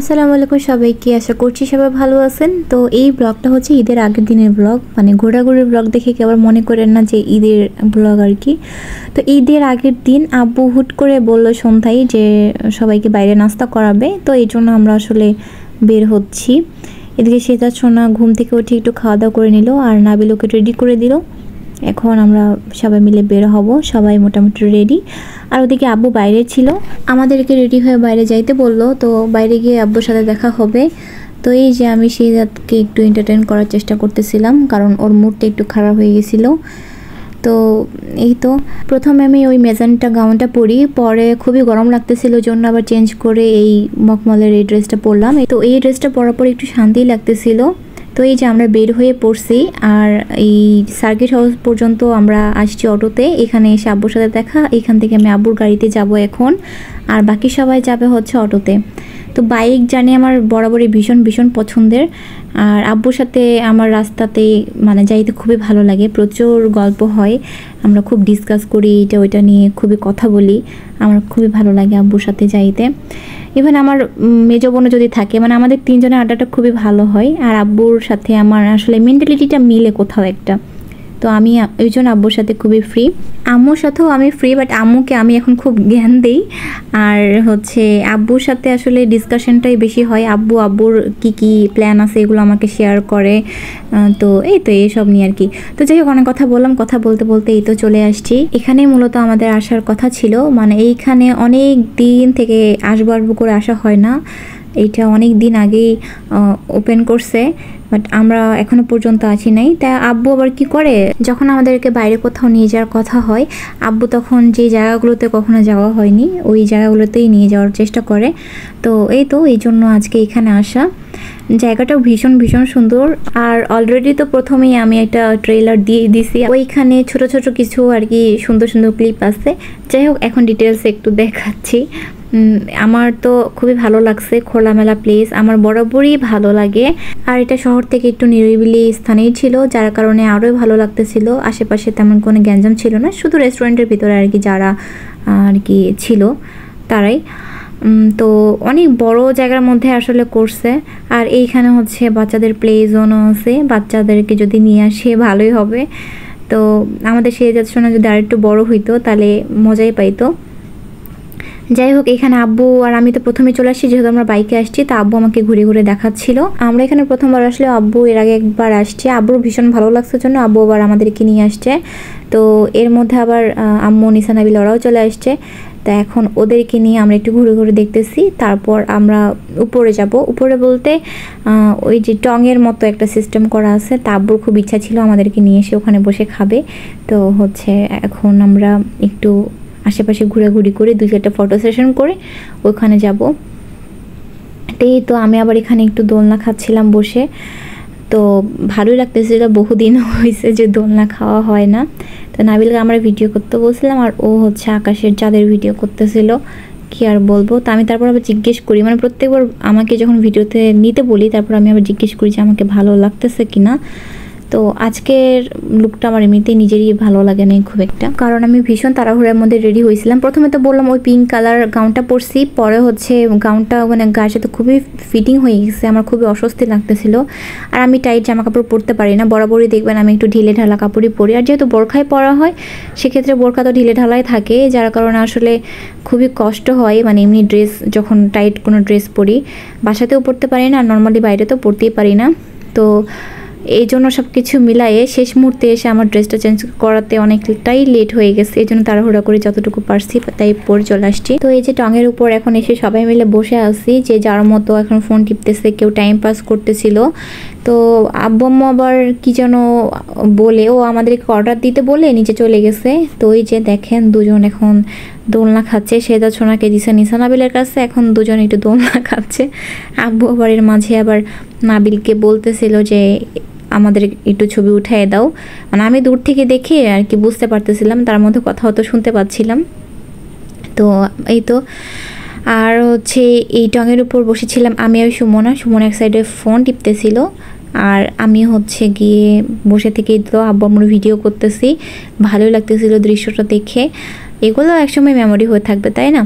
আসসালামু আলাইকুম সবাইকে, আশা করছি সবাই ভালো আছেন। তো এই ব্লগটা হচ্ছে ঈদের আগের দিনের ব্লগ, মানে ঘোরাঘুরির ব্লগ দেখে কেউ আবার মনে করেন না যে ঈদের ব্লগ আর কি। তো ঈদের আগের দিন আব্বু হুট করে বললো সন্ধ্যায় যে সবাইকে বাইরে নাস্তা করাবে, তো এই জন্য আমরা আসলে বের হচ্ছি। এদিকে সেটা সোনা ঘুম থেকে উঠে একটু খাওয়া দাওয়া করে নিল আর নাবিল ওকে রেডি করে দিল। এখন আমরা সবাই মিলে বের হব, সবাই মোটামুটি রেডি। আর ওদিকে আব্বু বাইরে ছিল, আমাদেরকে রেডি হয়ে বাইরে যাইতে বললো। তো বাইরে গিয়ে আব্বুর সাথে দেখা হবে। তো এই যে আমি সেই রাতকে একটু এন্টারটেন করার চেষ্টা করতেছিলাম, কারণ ওর মুডটা একটু খারাপ হয়ে গেছিলো। তো এই তো প্রথমে আমি ওই মেজানটা গাউনটা পরি, পরে খুবই গরম লাগতেছিল জন্য আবার চেঞ্জ করে এই মখমলের এই ড্রেসটা পরলাম। তো এই ড্রেসটা পরার পর একটু শান্তি লাগতেছিল। তো এই যে আমরা বের হয়ে পড়ছি, আর এই সার্কিট হাউস পর্যন্ত আমরা আসছি অটোতে। এখানে এসে আব্বুর সাথে দেখা, এখান থেকে আমি আব্বুর গাড়িতে যাব এখন, আর বাকি সবাই যাবে হচ্ছে অটোতে। তো বাইক জার্নি আমার বরাবরই ভীষণ ভীষণ পছন্দের, আর আব্বুর সাথে আমার রাস্তাতে মানে যাইতে খুবই ভালো লাগে। প্রচুর গল্প হয়, আমরা খুব ডিসকাস করি, এটা ওইটা নিয়ে খুবই কথা বলি। আমার খুবই ভালো লাগে আব্বুর সাথে যাইতে। ইভেন আমার মেজো বোনও যদি থাকে, মানে আমাদের তিনজনের আড্ডাটা খুবই ভালো হয়। আর আব্বুর সাথে আমার আসলে মেন্টালিটিটা মিলে কোথাও একটা। তো আমি ওই জন্য আব্বুর সাথে খুবই ফ্রি, আম্মুর সাথেও আমি ফ্রি, বাট আম্মুকে আমি এখন খুব জ্ঞান দিই। আর হচ্ছে আব্বুর সাথে আসলে ডিসকাশনটাই বেশি হয়। আব্বুর কি প্ল্যান আছে এগুলো আমাকে শেয়ার করে। তো এইসব নিয়ে আর কি। তো যাই হোক, অনেক কথা বললাম, কথা বলতে বলতে এই তো চলে আসছি। এখানেই মূলত আমাদের আসার কথা ছিল, মানে এইখানে অনেক দিন থেকে আসবো করে আসা হয় না। এইটা অনেক দিন আগেই ওপেন করছে, বাট আমরা এখনো পর্যন্ত আসি নাই। তাই আব্বু আবার কি করে, যখন আমাদেরকে বাইরে কোথাও নিয়ে যাওয়ার কথা হয়, আব্বু তখন যে জায়গাগুলোতে কখনো যাওয়া হয়নি ওই জায়গাগুলোতেই নিয়ে যাওয়ার চেষ্টা করে। তো এই জন্য আজকে এখানে আসা। জায়গাটাও ভীষণ ভীষণ সুন্দর। আর অলরেডি তো প্রথমেই আমি একটা ট্রেলার দিয়ে দিছি, ওইখানে ছোট ছোট কিছু আর কি সুন্দর সুন্দর ক্লিপ আছে। যাই হোক, এখন ডিটেলস একটু দেখাচ্ছি। আমার তো খুবই ভালো লাগছে, খোলামেলা প্লেস আমার বরাবরই ভালো লাগে। আর এটা শহর থেকে একটু নিরিবিলি স্থানেই ছিল, যার কারণে আরোই ভালো লাগতেছিল। আশেপাশে তেমন কোনো গ্যাঞ্জাম ছিল না, শুধু রেস্টুরেন্টের ভিতরে আর কি যারা আর কি ছিল তারাই। তো অনেক বড় জায়গার মধ্যে আসলে করছে। আর এইখানে হচ্ছে বাচ্চাদের প্লে জোনও আছে, বাচ্চাদেরকে যদি নিয়ে আসে ভালোই হবে। তো আমাদের সেই যাচ্ছিল যদি আরেকটু বড় হইতো তাহলে মজাই পাইতো। যাই হোক, এখানে আব্বু আর আমি তো প্রথমে চলে আসছি, যেহেতু আমরা বাইকে আসছি। তা আব্বু আমাকে ঘুরে ঘুরে দেখাচ্ছিল। আমরা এখানে প্রথমবার আসলে, আব্বু এর আগে একবার আসছে, আব্বুর ভীষণ ভালো লাগছে জন্য আব্বু আবার আমাদেরকে নিয়ে আসছে। তো এর মধ্যে আবার আম্মু নিসা নাবিল ওরাও চলে আসছে। তা এখন ওদেরকে নিয়ে আমরা একটু ঘুরে ঘুরে দেখতেছি। তারপর আমরা উপরে যাব। উপরে বলতে ওই যে টঙের মতো একটা সিস্টেম করা আছে, তা আব্বুর খুব ইচ্ছা ছিল আমাদেরকে নিয়ে এসে ওখানে বসে খাবে। তো হচ্ছে এখন আমরা একটু আশেপাশে ঘোরাঘুরি করে 2-4টা ফটো সেশন করে ওখানে যাব। তো আমি আবার এখানে একটু দোলনা খাচ্ছিলাম বসে। তো ভালোই লাগতেছিল, বহুদিন হয়েছে যে দোলনা খাওয়া হয় না। তো নাবিলকে আমরা ভিডিও করতে বলছিলাম, আর ও হচ্ছে আকাশের চাঁদের ভিডিও করতেছিল। কি আর বলবো। তো আমি তারপর আবার জিজ্ঞেস করি, মানে প্রত্যেকবার আমাকে যখন ভিডিওতে নিতে বলি তারপর আমি আবার জিজ্ঞেস করি যে আমাকে ভালো লাগতেছে কিনা। তো আজকের লুকটা আমার এমনিতেই নিজেরই ভালো লাগে না খুব একটা, কারণ আমি ভীষণ তাড়াহুড়ার মধ্যে রেডি হয়েছিলাম। প্রথমে তো বললাম ওই পিঙ্ক কালার গাউনটা পরছি, পরে হচ্ছে গাউনটা মানে গায়ের সাথে খুবই ফিটিং হয়ে গেছে, আমার খুবই অস্বস্তি লাগতেছিল। আর আমি টাইট জামা কাপড় পরতে পারি না, বরাবরই দেখবেন আমি একটু ঢিলে ঢালা কাপড়ই পরি। আর যেহেতু বোরখায় পরা হয় সেক্ষেত্রে বোরখা তো ঢিলে ঢালাই থাকে, যার কারণে আসলে খুবই কষ্ট হয়। মানে এমনি ড্রেস যখন টাইট কোনো ড্রেস পরি, বাসাতেও পরতে পারি না, আর নর্মালি বাইরে তো পরতেই পারি না। তো এই জন্য সব কিছু মিলায়ে শেষ মুহূর্তে এসে আমার ড্রেসটা চেঞ্জ করাতে অনেকটাই লেট হয়ে গেছে। এই জন্য তাড়াহুড়া করে যতটুকু পারছি তাই পরে চলে আসছি। তো এই যে টঙের উপর এখন এসে সবাই মিলে বসে আছি, যে যার মতো এখন ফোন টিপতেছে, কেউ টাইম পাস করতেছিল। তো আব্বু আম্মু আবার কি যেন বলে, ও আমাদেরকে অর্ডার দিতে বলে নিচে চলে গেছে। তো এই যে দেখেন দুজন এখন দোলনা খাচ্ছে, সেদা সোনাকে দিছে নিসা নাবিলের কাছে, এখন দুজন একটু দোলনা খাচ্ছে। আব্বু আবার এর মাঝে আবার নাবিলকে বলতেছিল যে আমাদের একটু ছবি উঠায় দাও। মানে আমি দূর থেকে দেখে আর কি বুঝতে পারতেছিলাম, তার মধ্যে কথা হয়তো শুনতে পাচ্ছিলাম। তো এই তো আর হচ্ছে এই টঙের উপর বসেছিলাম আমি আর সুমনা এক সাইডে ফোন টিপতেছিল, আর আমি হচ্ছে গিয়ে বসে থেকে তো আব্বু আম্মুর ভিডিও করতেছি। ভালোই লাগতেছিল দৃশ্যটা দেখে। এগুলো একসময় মেমোরি হয়ে থাকবে, তাই না?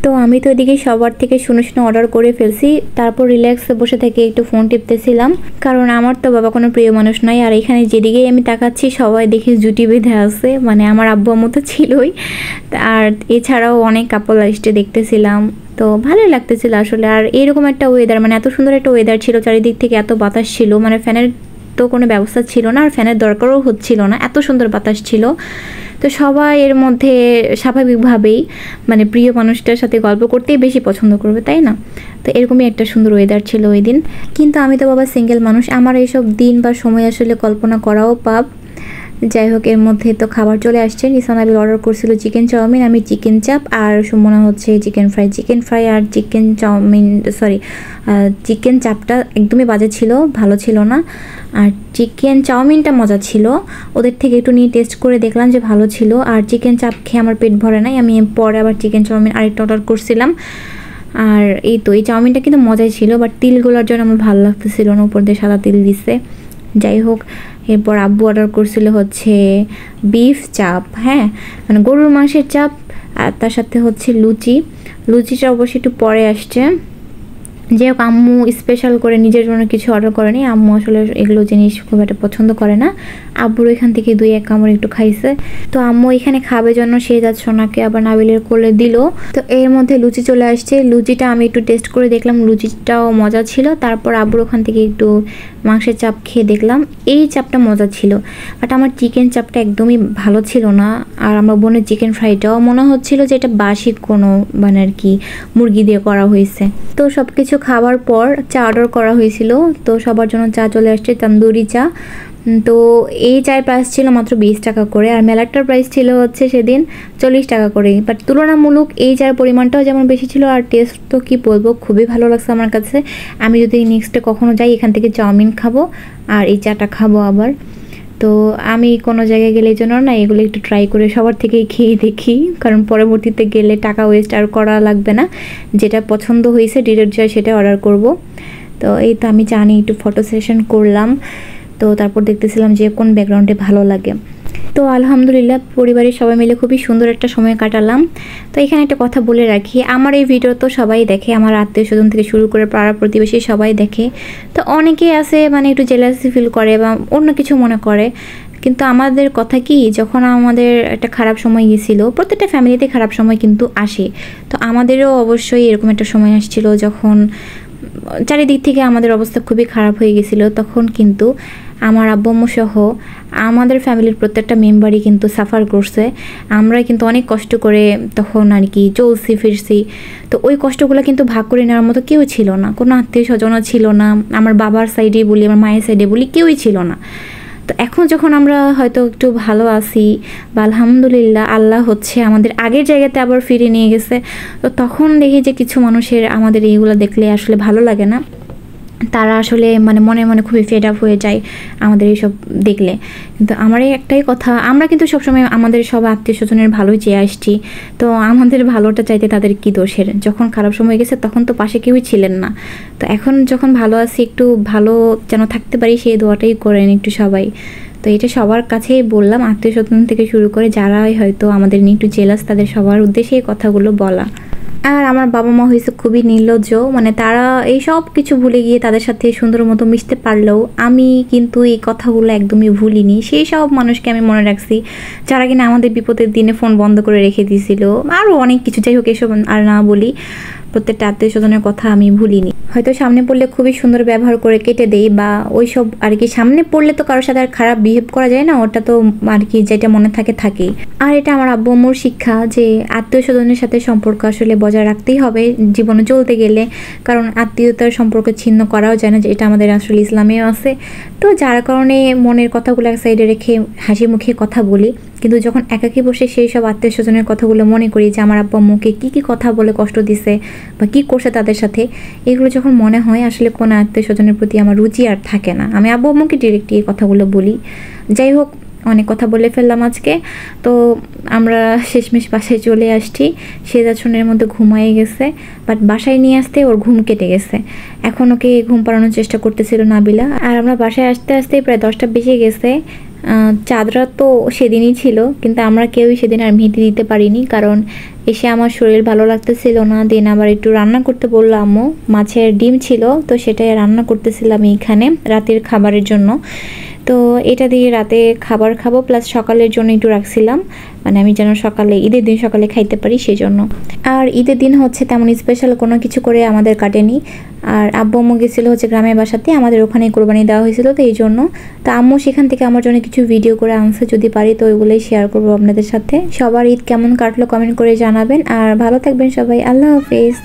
তো আমি তো এদিকে সবার থেকে শুনে শুনে অর্ডার করে ফেলছি, তারপর রিল্যাক্সে বসে থেকে একটু ফোন টিপতেছিলাম, কারণ আমার তো বাবা কোনো প্রিয় মানুষ নাই। আর এখানে যেদিকেই আমি তাকাচ্ছি সবাই দেখি জুটি বেঁধে আছে, মানে আমার আব্বু আম্মু তো ছিলই, আর এছাড়াও অনেক কাপল আসতে দেখতেছিলাম। তো ভালোই লাগতেছিল আসলে। আর এরকম একটা ওয়েদার, মানে এত সুন্দর একটা ওয়েদার ছিল, চারিদিক থেকে এত বাতাস ছিল, মানে ফ্যানের তো কোনো ব্যবস্থা ছিল না, আর ফ্যানের দরকারও হচ্ছিল না, এত সুন্দর বাতাস ছিল। তো সবাই এর মধ্যে স্বাভাবিকভাবেই মানে প্রিয় মানুষটার সাথে গল্প করতেই বেশি পছন্দ করবে, তাই না? তো এরকমই একটা সুন্দর ওয়েদার ছিল ওই দিন। কিন্তু আমি তো বাবা সিঙ্গেল মানুষ, আমার এইসব দিন বা সময় আসলে কল্পনা করাও পাপ। যাই হোক, এর মধ্যে তো খাবার চলে আসছে। নিসান আবিল অর্ডার করছিল চিকেন চাউমিন, আমি চিকেন চাপ, আর সুমনা হচ্ছে চিকেন ফ্রাই আর চিকেন চাউমিন, সরি চিকেন চাপটা একদমই বাজে ছিল, ভালো ছিল না। আর চিকেন চাউমিনটা মজা ছিল, ওদের থেকে একটু নিয়ে টেস্ট করে দেখলাম যে ভালো ছিল। আর চিকেন চাপ খেয়ে আমার পেট ভরে নাই, আমি পরে আবার চিকেন চাউমিন আরেকটা অর্ডার করছিলাম। আর এই তো এই চাউমিনটা কিন্তু মজাই ছিল, বাট তিলগুলোর জন্য আমার ভালো লাগতেছিল না, উপর দিয়ে সাদা তিল দিছে। যাই হোক, এরপর আব্বু অর্ডার করছিল হচ্ছে বিফ চাপ, হ্যাঁ মানে গরুর মাংসের চাপ, আর তার সাথে হচ্ছে লুচিটা অবশ্যই একটু পরে আসছে। যাই হোক, আম্মু স্পেশাল করে নিজের জন্য কিছু অর্ডার করেনি, আম্মু আসলে এগুলো জিনিস খুব একটা পছন্দ করে না। আব্বুর এখান থেকে 2-1 কামড় একটু খাইছে। তো আম্মু এখানে খাবে জন্য শেহজাদ সোনাকে আবার নাবিলের কোলে দিল। তো এর মধ্যে লুচি চলে আসছে, লুচিটা আমি একটু টেস্ট করে দেখলাম, লুচিটাও মজা ছিল। তারপর আব্বুর ওখান থেকে একটু মাংসের চাপ খেয়ে দেখলাম, এই চাপটা মজা ছিল, বাট আমার চিকেন চাপটা একদমই ভালো ছিল না। আর আমার বোনের চিকেন ফ্রাইটাও মনে হচ্ছিল যে এটা বাসি কোনো মানে আর কি মুরগি দিয়ে করা হয়েছে। তো সব কিছু খাবার পর চা অর্ডার করা হয়েছিল, তো সবার জন্য চা চলে আসছে, তন্দুরি চা। তো এই চায়ের প্রাইস ছিল মাত্র 20 টাকা করে, আর মেলাটার প্রাইস ছিল হচ্ছে সেদিন 40 টাকা করে। বাট তুলনামূলক এই চায়ের পরিমাণটাও যেমন বেশি ছিল, আর টেস্ট তো কী বলবো, খুবই ভালো লাগছে আমার কাছে। আমি যদি নেক্সটে কখনো যাই এখান থেকে চাউমিন খাবো আর এই চাটা খাবো আবার। তো আমি কোনো জায়গায় গেলে এই জন্য না এগুলো একটু ট্রাই করে সবার থেকেই খেয়ে দেখি, কারণ পরবর্তীতে গেলে টাকা ওয়েস্ট আর করা লাগবে না, যেটা পছন্দ হয়েছে ডিরেক্ট যায় সেটা অর্ডার করব। তো এই তো আমি চা নিয়ে একটু ফটো সেশন করলাম, তো তারপর দেখতেছিলাম যে কোন ব্যাকগ্রাউন্ডে ভালো লাগে। তো আলহামদুলিল্লাহ পরিবারের সবাই মিলে খুবই সুন্দর একটা সময় কাটালাম। তো এখানে একটা কথা বলে রাখি, আমার এই ভিডিও তো সবাই দেখে, আমার আত্মীয় স্বজন থেকে শুরু করে পাড়া প্রতিবেশী সবাই দেখে। তো অনেকেই আছে মানে একটু জেলাসি ফিল করে বা অন্য কিছু মনে করে, কিন্তু আমাদের কথা কি, যখন আমাদের একটা খারাপ সময় গিয়েছিল, প্রত্যেকটা ফ্যামিলিতে খারাপ সময় কিন্তু আসে, তো আমাদেরও অবশ্যই এরকম একটা সময় আসছিল যখন চারিদিক থেকে আমাদের অবস্থা খুবই খারাপ হয়ে গেছিলো। তখন কিন্তু আমার আব্বু আম্মু সহ আমাদের ফ্যামিলির প্রত্যেকটা মেম্বারই কিন্তু সাফার করছে, আমরা কিন্তু অনেক কষ্ট করে তখন আর কি চলছি ফিরছি। তো ওই কষ্টগুলো কিন্তু ভাগ করে নেওয়ার মতো কেউ ছিল না, কোনো আত্মীয় স্বজনও ছিল না, আমার বাবার সাইডে বলি আমার মায়ের সাইডে বলি কেউই ছিল না। তো এখন যখন আমরা হয়তো একটু ভালো আছি বা আলহামদুলিল্লাহ আল্লাহ হচ্ছে আমাদের আগের জায়গাতে আবার ফিরে নিয়ে গেছে, তো তখন দেখি যে কিছু মানুষের আমাদের এইগুলো দেখলে আসলে ভালো লাগে না, তারা আসলে মানে মনে মনে খুবই ফেড আপ হয়ে যায় আমাদের এইসব দেখলে। কিন্তু আমার এই একটাই কথা, আমরা কিন্তু সবসময় আমাদের সব আত্মীয় স্বজনের ভালোই চেয়ে আসছি, তো আমাদের ভালোটা চাইতে তাদের কি দোষের? যখন খারাপ সময় গেছে তখন তো পাশে কেউই ছিলেন না, তো এখন যখন ভালো আছি একটু ভালো যেন থাকতে পারি সেই দোয়াটাই করেন একটু সবাই। তো এটা সবার কাছেই বললাম, আত্মীয় স্বজন থেকে শুরু করে যারাই হয়তো আমাদের নিয়ে একটু জেলাস তাদের সবার উদ্দেশ্যে এই কথাগুলো বলা। আর আমার বাবা মা হয়েছে খুবই নির্লজ্জ, মানে তারা এই সব কিছু ভুলে গিয়ে তাদের সাথে সুন্দর মতো মিশতে পারলেও আমি কিন্তু এই কথাগুলো একদমই ভুলিনি। সেই সব মানুষকে আমি মনে রাখছি যারা কিনা আমাদের বিপদের দিনে ফোন বন্ধ করে রেখে দিয়েছিল, আরও অনেক কিছু। যাই হোক, এসব আর না বলি, প্রত্যেকটা আত্মীয় স্বজনের কথা আমি ভুলিনি। হয়তো সামনে পড়লে খুবই সুন্দর ব্যবহার করে কেটে দেই বা ওই সব আর কি, সামনে পড়লে তো কারোর সাথে আর খারাপ বিহেভ করা যায় না, ওটা তো আর কি যেটা মনে থাকে থাকেই। আর এটা আমার আব্বু আম্মুর শিক্ষা যে আত্মীয় স্বজনের সাথে সম্পর্ক আসলে বজায় রাখতেই হবে জীবনে চলতে গেলে, কারণ আত্মীয়তার সম্পর্ক ছিন্ন করাও যায় না, যে এটা আমাদের আসলে ইসলামেও আছে। তো যার কারণে মনের কথাগুলো এক সাইডে রেখে হাসি মুখে কথা বলি, কিন্তু যখন একাকী বসে সেই সব আত্মীয় স্বজনের কথাগুলো মনে করি যে আমার আব্বু আম্মুকে কী কী কথা বলে কষ্ট দিছে বা কী করছে তাদের সাথে, এগুলো যখন মনে হয় আসলে কোনো আত্মীয় স্বজনের প্রতি আমার রুচি আর থাকে না, আমি আব্বু আম্মুকে ডিরেক্টলি এই কথাগুলো বলি। যাই হোক, অনেক কথা বলে ফেললাম আজকে। তো আমরা শেষমেশ বাসায় চলে আসছি, সেজাছনের মধ্যে ঘুমাই গেছে, বাট বাসায় নিয়ে আসতে ওর ঘুম কেটে গেছে, এখন ওকে ঘুম পাড়ানোর চেষ্টা করতেছিল নাবিলা। আর আমরা বাসায় আসতে আসতে প্রায় 10টা বেজে গেছে, চাঁদরা তো সেদিনই ছিল, কিন্তু আমরা কেউই সেদিন আর মেহেদি দিতে পারিনি, কারণ এসে আমার শরীর ভালো লাগতেছিল না। দেন আবার একটু রান্না করতে বললো আম্মু, মাছের ডিম ছিল তো সেটাই রান্না করতেছিলাম এইখানে রাতের খাবারের জন্য। তো এটা দিয়ে রাতে খাবার খাবো, প্লাস সকালের জন্য একটু রাখছিলাম, মানে আমি যেন সকালে ঈদের দিন সকালে খাইতে পারি সেজন্য। আর ঈদের দিন হচ্ছে তেমন স্পেশাল কোনো কিছু করে আমাদের কাটেনি। আর আব্বু আম্মু গেছিলো হচ্ছে গ্রামের বাসাতে, আমাদের ওখানে কোরবানি দেওয়া হয়েছিল, তো এই জন্য তো আম্মু সেখান থেকে আমার জন্য কিছু ভিডিও করে আনছে, যদি পারি তো ওইগুলোই শেয়ার করবো আপনাদের সাথে। সবার ঈদ কেমন কাটলো কমেন্ট করে জানাবেন, আর ভালো থাকবেন সবাই। আল্লাহ হাফেজ।